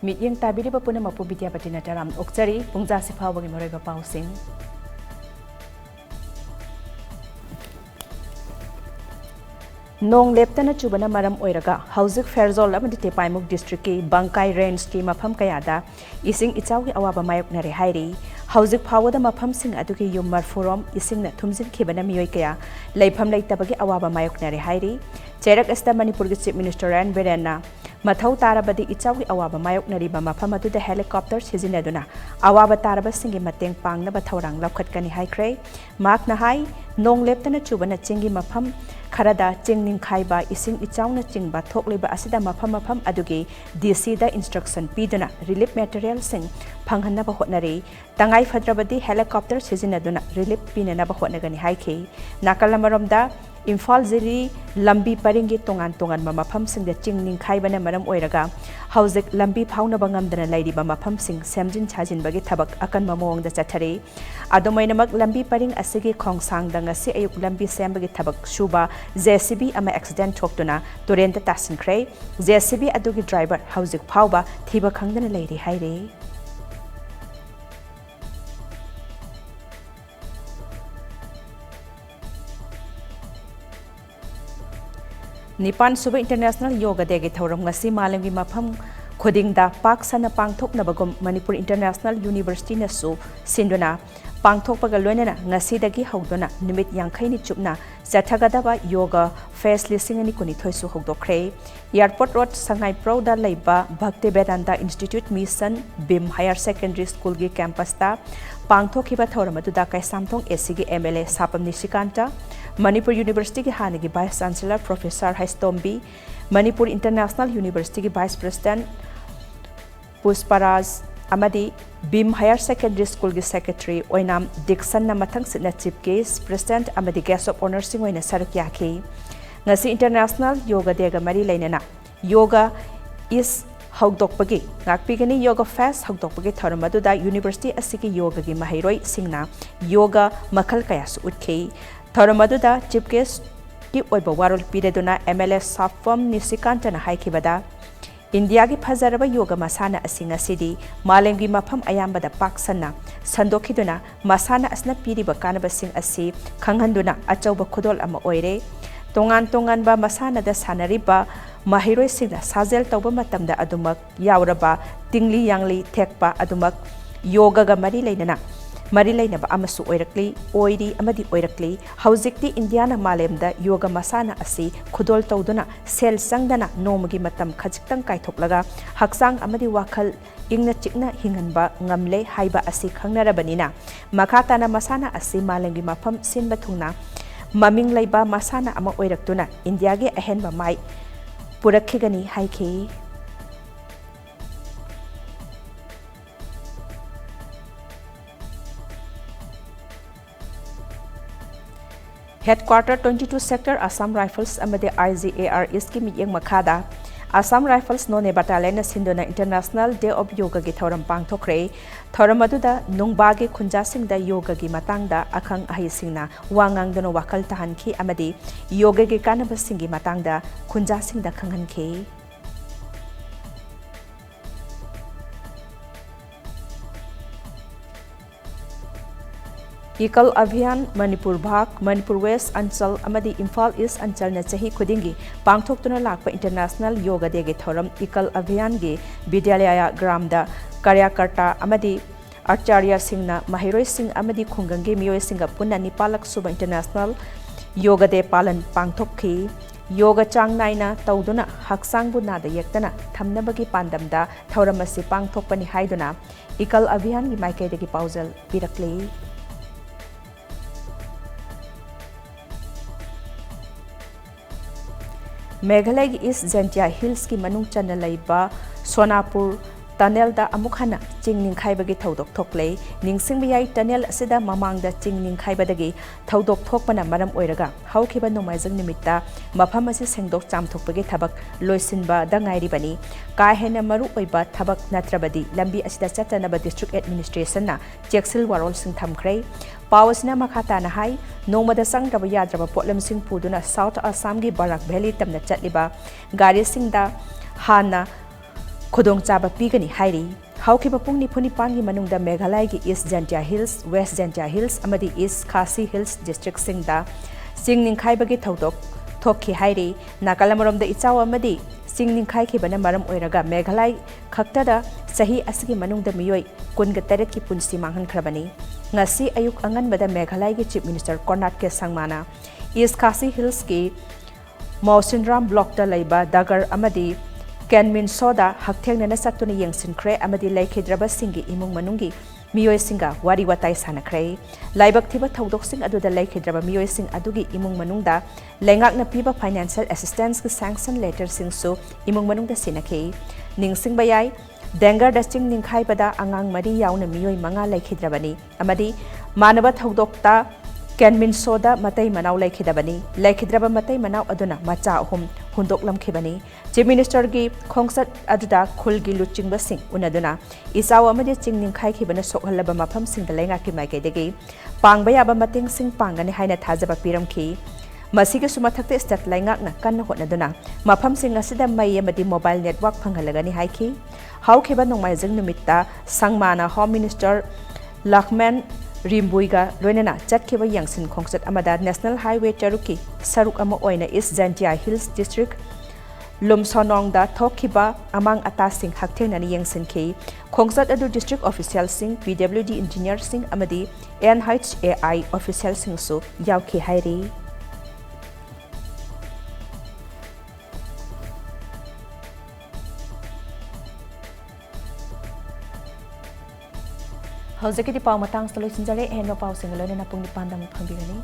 meeting ताबिरिबा पुनमपु Vidyapati नटराम ओक्चरी पुंजा सिफावगी मरैबा पाउसिंग नोंग लेप्तना चुबना मरम ओइरगा हौजिक फेरजोल अमदि तेपाइमुक district की बंकाई रेंज की मफम कयादा इसिंग इचाउगी अवाबा मायोकनरे हाइरी हौजिक फावदा मफम सिंग अदुगी युम मरफुरोम इसिंगना थुमजिन खिबना मियोय कया लेफम लेतबगी अवाबा मायोकनरे हाइरी चेरक एस्ता मणिपुर की चीफ मिनिस्टर एन बिरेना मथौ तारबदी इचाउगी अवाबा मायोकनरिबा मफम अदुदा हेलीकॉप्टर सिजिनेदुना अवाबा तारबसिंगी मतेंग पांगनबा थौरांग लौखटकनी हाइख्रे माकना हाई नोंग लेप्तना चुबना चिंगी मफम खरदा चिंग निंखाइबा इसिंग इचाउना चिंगबा थोकलिबा असिदा मफम मफम अदुगी डीसी दा इंस्ट्रक्शन पीदुना रिलीफ मटेरियल सिंग फंगहनबा होटनरी तंगाई फद्रबदी हेलीकॉप्टर सिजिनेदुना रिलीफ पीननबा होटनगनी हाइखि नाकलमरमदा इम्फाल जिरी लंबी परिंगी तोंगान तोंगान मफम सिंग चिंग निंखाइबना मरम ओइरगा हौजिक लंबी फाउनबा ngamdana लाइरिबा मफम सिंग सेमजिन छाजिनबगी थबक अकन ममोंगदा चथरे अदुमैनमक लंबी परिंग असिगी खोंगसांगदा ngasi अयुक लंबी सेमबगी थबक सुबा जेसीबी अमा एक्सीडेंट थोक्तुना तुरेंता तासिनख्रे जेसीबी अदुगी ड्राइवर हौजिक फाउबा थीबा खंगदना लैरि हाइरे निपान सुबह इंटरनेशनल योगा डे के थौरम ngasi मालमगी मफम खुदिंगदा पाक सना पांगथोकनबगुम मणिपुर इंटरनेशनल यूनिवर्सिटी नसु सिंदुना पांगथोकपगा लोइनना ngasi हौदुना निमित यांखैनि चुपना चथगदबा योगा फेस लिसिंगनि कुनिथोइसु हौदोख्रे एयरपोर्ट रोड संगाइप्रोदा लैबा Bhakti Vedanta institute mission BIM higher secondary school की कैंपसता पांगथोखिबा थौरम अदुदा कैसामथोंग एसी की एमएलए सापम निशिकांता मणिपुर यूनिवर्सिटी की हानि वाइस चांसलर प्रोफेसर हैस्तोम्बी मणिपुर इंटरनेशनल यूनिवर्सिटी की वाइस प्रेसिडेंट पुष्पराज अमदी बिम हायर सेकेंडरी स्कूल की सेक्रेटरी ओइनाम डिक्सन मथंग सिना चीफ गेस्ट प्रेसिडेंट अमदी गेस्ट ऑफ ऑनर सिंग ओइना सरक याखी ngasi इंटरनेशनल योगा डे गा मरी लेनेना योगा इस हौदोकपगी ngakpigani योगा फेस्ट हौदोकपगी थौरम अदुदा यूनिवर्सिटी असिगी योगा की महैरोई सिंगना योगा मखल कयासु उठ्खे थौरम अदुदा चीफ गेस्ट की ओइबा वारोल पीरेदुना एमएलए साफम निशिकांतना हाइखिबदा इंडिया की फजरब योगा मसाना असिंग असिदी मालेंगी मफम अयाम्बदा पाकसना संदोखिदुना मसाना असना पीरिबा कानबसिंग असि खंगहंदुना अचौबा खुदोल अमा ओइरे तोंगान तोंगानबा मसानादा सानरिबा महिरोय सिंगना साजेल तौबा मतमदा अदुमक यावरबा तिंगली यांगली थेकपा अदुमक योगा गा मरी लेनबा अमसु ओइरक्ली ओइरी अमदी ओइरक्ली हौजिक्ति इंडियाना मालेमदा योगा मसाना असि खुदोल तौदुना सेल संगदना नोमगी मतम खजिक्तंग काइथोकलगा हक्सांग अमदी वाखल इंगना चिकना हिंगनबा ngamle हाइबा असि खंगनरबनिना मखाताना मसाना असि मालेंगी मफम सिनबा थुंगना ममिंग लैबा मसाना अमा ओइरक्तुना इंडिया गे अहेनबा माइ पुरखिगनी हाइखि हेडक्वार्टर 22 सेक्टर असम राइफल्स अमदे IGAR इसकी मियंग मखादा असम राइफल्स नोने बटालियन सिंधुना इंटरनेशनल डे ऑफ योगा की थौरम पांगथोखरे थौरम अदुदा नुंगबागे खुंजासिंगदा योगा की मतंगदा अखंग अहिसिंगना वांगांगदनो वाखल तहनखी अमदे योगा के कानबसिंगी मतंगदा खुंजासिंगदा खंगहनखी इकल अभियान मणिपुर भाग मणिपुर वेस्ट अंचल अमदी इम्फाल ईस्ट अंचल न चही खुदिंगी पांगथोक्तुना लाकपा इंटरनेशनल योगा डे के थौरम इकल अभियान के विद्यालय ग्राम दा कार्यकर्ता अमदी आचार्य सिंगना महिरोय सिंग अमदी खुंगंगे मियोय सिंग पुन्ना निपालक सुबा इंटरनेशनल योगा डे पालन पांगथोक्खी योगा चांग नाइना तौदुना हक्सांगबु नादा येक्तना थमनबगी पांदमदा थौरम असि पांगथोक्पनि हाइदुना इकल अभियान की माइकेदगी पाउजल पिरक्ली मेघालय की ईस्ट जेंटिया हिल्स की मनुंग चन्न लैबा सोनापुर टनल दा अमुक हना चिंग निंखाइबगी थौदोक थोकले निंगसिंग बियाई टनल असिदा ममांगदा चिंग निंखाइबदगी थौदोक थोकपना मरम ओइरगा हौखिबा नोमाइजंग निमित्ता मफम असि सेंगदोक चामथोकपगी थबक लोइसिनबा दंगाइरिबनी का हेना मरु ओइबा थबक नत्रबदी लंबी असिदा चतनबा डिस्ट्रिक्ट एडमिनिस्ट्रेशन ना चेक्सिल वारोल सिंग थमख्रे पावसना मखाताना हाई नोमदा संगदबा याद्रबा पोटलम सिंग पुदुना साउथ आसाम की बराक वैली तमना चटलिबा गारी सिंगदा हाना ꯈꯨꯗꯣꯡꯆꯥꯕ ꯄꯤꯒꯅꯤ ꯍꯥꯏꯔꯤ ꯍꯧꯈꯤꯕ ꯄꯨꯡ 24ꯒꯤ ꯃꯅꯨꯡꯗ ꯃꯦꯘꯥꯂꯌꯒꯤ East Jaintia Hills West Jaintia Hills ꯑꯃꯗꯤ ꯏꯁ ꯈꯥꯁꯤ ꯍꯤꯜꯁ ꯗꯤꯁꯇ꯭ꯔꯤꯛꯁꯤꯡꯗ ꯆꯤꯡ ꯅꯤꯡꯈꯥꯏꯕꯒꯤ ꯊꯧꯗꯣꯛ ꯊꯣꯛꯈꯤ ꯍꯥꯏꯔꯤ ꯅꯥꯀꯜ ꯑꯃꯔꯣꯝꯗ ꯏꯆꯥꯎ ꯑꯃꯗꯤ ꯆꯤꯡ ꯅꯤꯡꯈꯥꯏꯈꯤꯕꯅ ꯃꯔꯝ ꯑꯣꯏꯔꯒ ꯃꯦꯘꯥꯂय ꯈꯛꯇꯗ ꯆꯍꯤ ꯑꯁꯤꯒꯤ ꯃꯅꯨꯡꯗ ꯃꯤꯑꯣꯏ 19ꯒꯤ ꯄꯨꯟꯁꯤ ꯃꯥꯡꯍꯟꯈ꯭ꯔꯕꯅꯤ ngasi ayuk anganbada Meghalaya Chief Minister Konarat K Sangmana East Khasi Hills ki Mausinram block da laiba dagar amadi Kenmin Soda hakthengna satuna yengsinkhre amadi laikhidraba singi imung manungi miyoi singa wari watai sanakhre laibak thiba thodok sing aduda laikhidraba miyoi sing adugi imung manungda lengakna piba financial assistance ki sanction letter singsu imung manungda sinakhe ningsing bayai Dengar da ching ningkhai bada angang mari yauna miyoi manga laikhidrabani amadi manaba thodokta Kenmin Soda matai manau laikhidabani laikhidraba matai manau aduna macha ahum hundoklamkhibani Chief Minister gi khongsat aduda khulgi luchingba sing unaduna isaw amadi ching ningkhai khibana sokhalaba mafam sing da lenga ki maikaidegi pangba yaba mating sing pangani haina thajaba piramkhi Masigi sumathakte stat laingakna kanna hotnaduna mafam sing asida mai amadi mobile network phanghalagani haiki haukiba nongmaijing numitta sangmana Home Minister Lakman Rimbuiga loinana chatkiba yangsin khongsat amada National Highway Charuki saruk ama oina East Jantia Hills District Lumsonong da thokiba amang ata sing hakthenani yangsin khi khongsat adu district official sing PWD engineer sing amadi NHAI official sing su yauki hairi How's the pau matang salo sinjare eno pau singalone na pung ni pandang phambigani